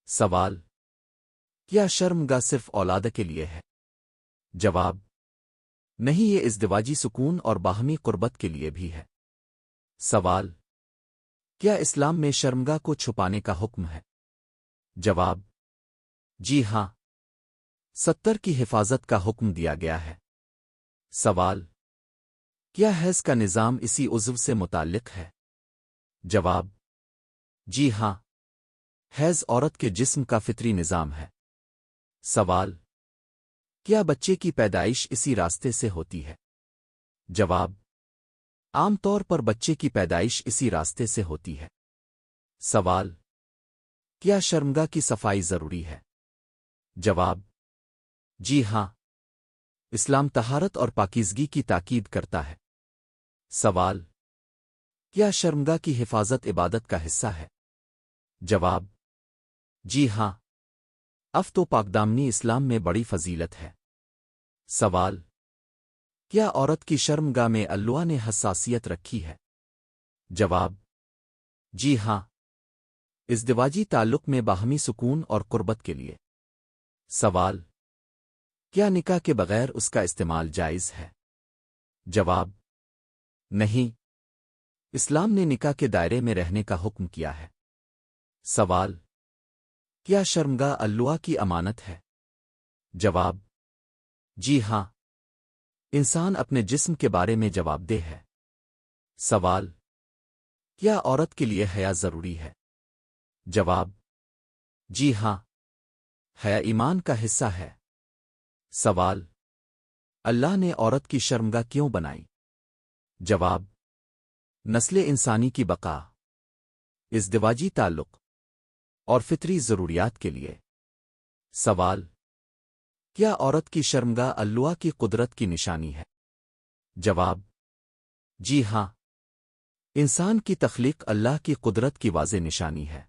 سوال: کیا شرمگاہ صرف اولاد کے لیے ہے؟ جواب: نہیں، یہ ازدواجی سکون اور باہمی قربت کے لیے بھی ہے۔ سوال: کیا اسلام میں شرمگاہ کو چھپانے کا حکم ہے؟ جواب: جی ہاں، 70 کی حفاظت کا حکم دیا گیا ہے۔ سوال: کیا حیض کا نظام اسی عضو سے متعلق ہے؟ جواب: جی ہاں، حیض عورت کے جسم کا فطری نظام ہے۔ سوال: کیا بچے کی پیدائش اسی راستے سے ہوتی ہے؟ جواب: عام طور پر بچے کی پیدائش اسی راستے سے ہوتی ہے۔ سوال: کیا شرمگاہ کی صفائی ضروری ہے؟ جواب: جی ہاں، اسلام طہارت اور پاکیزگی کی تاکید کرتا ہے۔ سوال: کیا شرمگاہ کی حفاظت عبادت کا حصہ ہے؟ جواب: جی ہاں، تو پاکدامنی اسلام میں بڑی فضیلت ہے۔ سوال: کیا عورت کی شرمگاہ میں اللہ نے حساسیت رکھی ہے؟ جواب: جی ہاں، ازدواجی تعلق میں باہمی سکون اور قربت کے لیے۔ سوال: کیا نکاح کے بغیر اس کا استعمال جائز ہے؟ جواب: نہیں، اسلام نے نکاح کے دائرے میں رہنے کا حکم کیا ہے۔ سوال: کیا شرمگاہ اللہ کی امانت ہے؟ جواب: جی ہاں، انسان اپنے جسم کے بارے میں جواب دہ ہے۔ سوال: کیا عورت کے لیے حیا ضروری ہے؟ جواب: جی ہاں، حیا ایمان کا حصہ ہے۔ سوال: اللہ نے عورت کی شرمگاہ کیوں بنائی؟ جواب: نسل انسانی کی بقا، ازدواجی تعلق اور فطری ضروریات کے لیے۔ سوال: کیا عورت کی شرمگاہ اللہ کی قدرت کی نشانی ہے؟ جواب: جی ہاں، انسان کی تخلیق اللہ کی قدرت کی واضح نشانی ہے۔